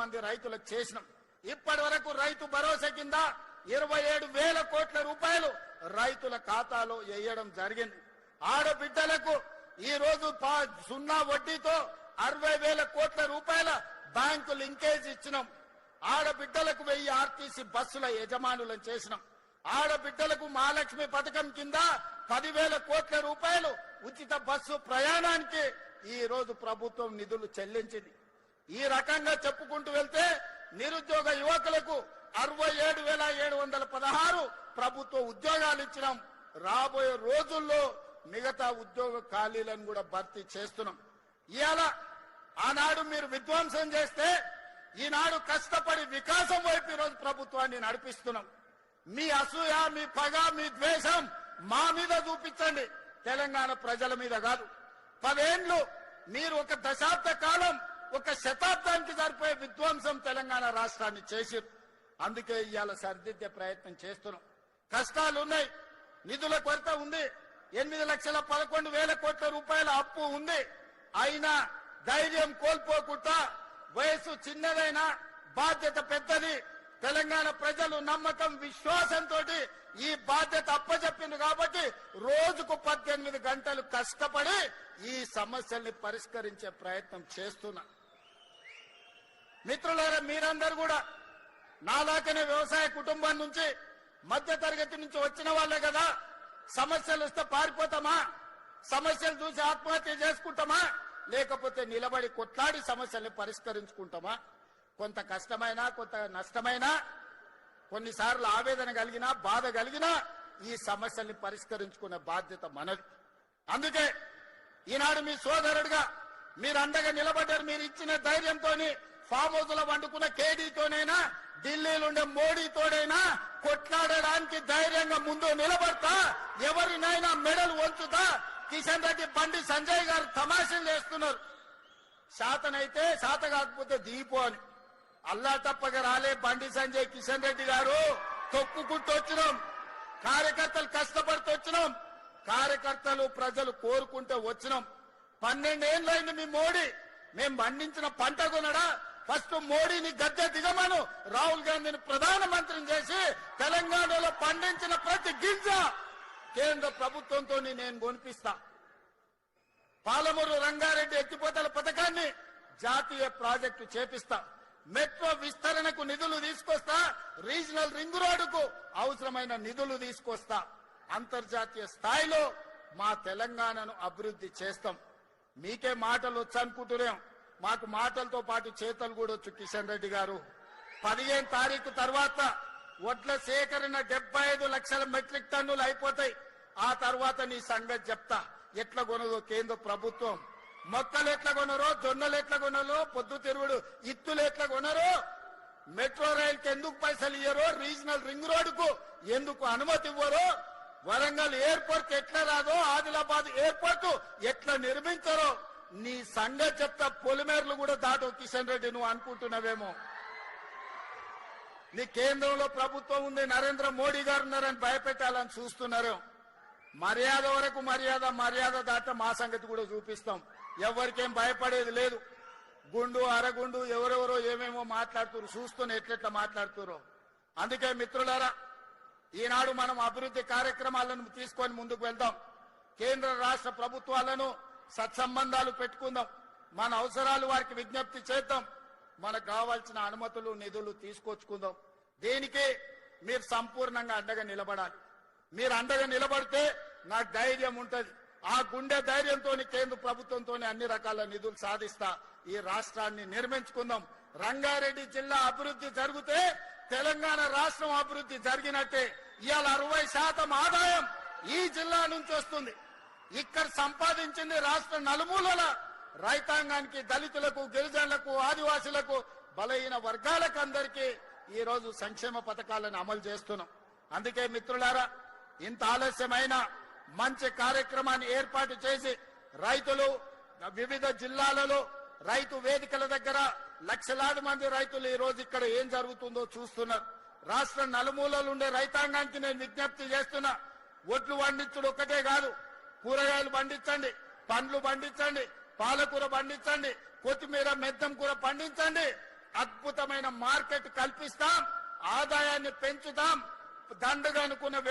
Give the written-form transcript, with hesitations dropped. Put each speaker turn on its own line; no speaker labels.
మంది రైతులకు చేసినాం. ఇప్పటి వరకు రైతు భరోసా కింద 27,000 కోట్ల రూపాయలు రైతుల ఖాతాలో వేయడం జరిగింది. ఆడబిడ్డలకు ఈ రోజు 0 వడ్డీతో 60,000 కోట్ల రూపాయల బ్యాంకు లింకేజ్ ఇచ్చినాం. ఆడబిడ్డలకు 1000 ఆర్టీసీ బస్సుల యజమానులను చేసినాం. ఆడబిడ్డలకు మహాలక్ష్మి పథకం కింద 10,000 కోట్ల రూపాయలు ఉచిత బస్సు ప్రయాణానికి ఈ రోజు ప్రభుత్వం నిధులు చెల్లించింది. ఈ రకంగా చెప్పుకుంటూ వెళ్తే నిరుద్యోగ యువకులకు 67,716 ప్రభుత్వ ఉద్యోగాలు ఇచ్చినాం. రాబోయే రోజుల్లో మిగతా ఉద్యోగ ఖాళీలను కూడా భర్తీ చేస్తున్నాం. ఇవాళ ఆనాడు మీరు విధ్వంసం చేస్తే ఈనాడు కష్టపడి వికాసం వైపు ఈరోజు ప్రభుత్వాన్ని నడిపిస్తున్నాం. మీ అసూయ, మీ పగ, మీ ద్వేషం మా మీద చూపించండి, తెలంగాణ ప్రజల మీద కాదు. 10 ఏళ్లు మీరు ఒక దశాబ్ద కాలం, ఒక శతాబ్దానికి సరిపోయే విధ్వంసం తెలంగాణ రాష్ట్రాన్ని చేసిరు. అందుకే ఇవాళ సరిదిద్దే ప్రయత్నం చేస్తున్నాం. కష్టాలు ఉన్నాయి, నిధుల కొరత ఉంది, 8,11,000 కోట్ల రూపాయల అప్పు ఉంది. అయినా ధైర్యం కోల్పోకుండా వయసు చిన్నదైనా బాధ్యత పెద్దది. తెలంగాణ ప్రజలు నమ్మకం, విశ్వాసంతో ఈ బాధ్యత అప్పచెప్పింది కాబట్టి రోజుకు 18 గంటలు కష్టపడి ఈ సమస్యల్ని పరిష్కరించే ప్రయత్నం చేస్తున్నా. మిత్రులారా, మీరందరూ కూడా నాలాకనే వ్యవసాయ కుటుంబం నుంచి, మధ్య తరగతి నుంచి వచ్చిన వాళ్ళే కదా. సమస్యలు వస్తే పారిపోతామా? సమస్యలు చూసి ఆత్మహత్య చేసుకుంటామా? లేకపోతే నిలబడి కొట్లాడి సమస్యల్ని పరిష్కరించుకుంటామా? కొంత కష్టమైనా, కొంత నష్టమైనా, కొన్నిసార్లు ఆవేదన కలిగినా, బాధ కలిగినా ఈ సమస్యల్ని పరిష్కరించుకునే బాధ్యత మనది. అందుకే ఈనాడు మీ సోదరుడిగా మీరు అండగా నిలబడ్డారు. మీరు ఇచ్చిన ధైర్యంతో ఫామ్ హౌస్ లో వండుకున్న కేడీతోనైనా, ఢిల్లీలో ఉండే మోడీతోనైనా కొట్లాడడానికి ధైర్యంగా ముందు నిలబడతా, ఎవరినైనా మెడలు వంచుతా. కిషన్ రెడ్డి, బండి సంజయ్ గారు తమాషలు చేస్తున్నారు. శాతనైతే శాత కాకపోతే దీపో అని. అల్లా తప్పగా రాలే బండి సంజయ్, కిషన్ రెడ్డి గారు. తొక్కుకుంటూ వచ్చినాం, కార్యకర్తలు కష్టపడుతూ వచ్చినాం, కార్యకర్తలు ప్రజలు కోరుకుంటూ వచ్చినాం. 12 ఏళ్ళైంది మీ మోడీ. మేము పండించిన పంట కొనడా? ఫస్ట్ మోడీని గద్దె దిగమను, రాహుల్ గాంధీని ప్రధానమంత్రిని చేసి తెలంగాణలో పండించిన ప్రతి గింజ కేంద్ర ప్రభుత్వంతో నేను కొనిపిస్తా. పాలమూరు రంగారెడ్డి ఎత్తిపోతల పథకాన్ని జాతీయ ప్రాజెక్టు చేపిస్తా. మెట్రో విస్తరణకు నిధులు తీసుకొస్తా. రీజనల్ రింగ్ రోడ్డుకు అవసరమైన నిధులు తీసుకొస్తా. అంతర్జాతీయ స్థాయిలో మా తెలంగాణను అభివృద్ధి చేస్తాం. మీకే మాటలు వచ్చనుకుంటున్నాం, మాకు మాటలతో పాటు చేతలు కూడా వచ్చు. కిషన్ రెడ్డి గారు, 15 తారీఖు తర్వాత వడ్ల సేకరణ 75 లక్షల మెట్రిక్ టన్నులు అయిపోతాయి. ఆ తర్వాత నీ సంగతి చెప్తా. ఎట్లా కొనదో కేంద్ర ప్రభుత్వం, మొక్కలు ఎట్లా కొనరో, జొన్నలు ఎట్లా కొనరో, పొద్దు తిరుగుడు ఇత్తులు ఎట్లా కొనరో, మెట్రో రైలుకి ఎందుకు పైసలు ఇయ్యరో, రీజనల్ రింగ్ రోడ్డుకు ఎందుకు అనుమతి ఇవ్వరో, వరంగల్ ఎయిర్పోర్ట్ ఎట్లా రాదో, ఆదిలాబాద్ ఎయిర్పోర్ట్ ఎట్లా నిర్మించారో నీ సంగతి చెప్తా. పొలిమేర్లు కూడా దాటో కిషన్ రెడ్డి, నువ్వు అనుకుంటున్నావేమో. నీ కేంద్రంలో ప్రభుత్వం ఉంది, నరేంద్ర మోడీ గారు ఉన్నారని భయపెట్టాలని చూస్తున్నారు. మర్యాద వరకు మర్యాద, మర్యాద దాట మా సంగతి కూడా చూపిస్తాం. ఎవరికేం భయపడేది లేదు. గుండు అరగుండు ఎవరెవరో ఏమేమో మాట్లాడుతున్నారు, చూస్తూనే ఎట్లెట్లా మాట్లాడుతురో. అందుకే మిత్రులారా, ఈనాడు మనం అభివృద్ధి కార్యక్రమాలను తీసుకొని ముందుకు వెళ్దాం. కేంద్ర రాష్ట్ర ప్రభుత్వాలను సత్సంబంధాలు పెట్టుకుందాం. మన అవసరాలు వారికి విజ్ఞప్తి చేద్దాం. మనకు కావాల్సిన అనుమతులు, నిధులు తీసుకొచ్చుకుందాం. దీనికి మీరు సంపూర్ణంగా అండగా నిలబడాలి. మీరు అండగా నిలబడితే నాకు ధైర్యం ఉంటది. ఆ గుండె ధైర్యంతో కేంద్ర ప్రభుత్వంతో అన్ని రకాల నిధులు సాధిస్తా. ఈ రాష్ట్రాన్ని నిర్మించుకుందాం. రంగారెడ్డి జిల్లా అభివృద్ధి జరిగితే తెలంగాణ రాష్ట్రం అభివృద్ధి జరిగినట్టే. ఇవాళ 60% ఆదాయం ఈ జిల్లా నుంచి వస్తుంది. ఇక్కడ సంపాదించింది రాష్ట్ర నలుమూలల రైతాంగానికి, దళితులకు, గిరిజనులకు, ఆదివాసులకు, బలహీన వర్గాలకు అందరికీ ఈ రోజు సంక్షేమ పథకాలను అమలు చేస్తున్నాం. అందుకే మిత్రులారా, ఇంత ఆలస్యమైన మంచి కార్యక్రమాన్ని ఏర్పాటు చేసి రైతులు వివిధ జిల్లాలలో రైతు వేదికల దగ్గర లక్షలాది మంది రైతులు ఈ రోజు ఇక్కడ ఏం జరుగుతుందో చూస్తున్నారు. రాష్ట్ర నలుమూలలు ఉండే రైతాంగానికి నేను విజ్ఞప్తి చేస్తున్నా, ఒట్లు పండించుడు ఒక్కటే కాదు, కూరగాయలు పండించండి, పండ్లు పండించండి, పాలకూర పండించండి, కొత్తిమీర, మెద్దం కూర పండించండి. అద్భుతమైన మార్కెట్ కల్పిస్తాం, ఆదాయాన్ని పెంచుతాం, దండుగా అనుకున్న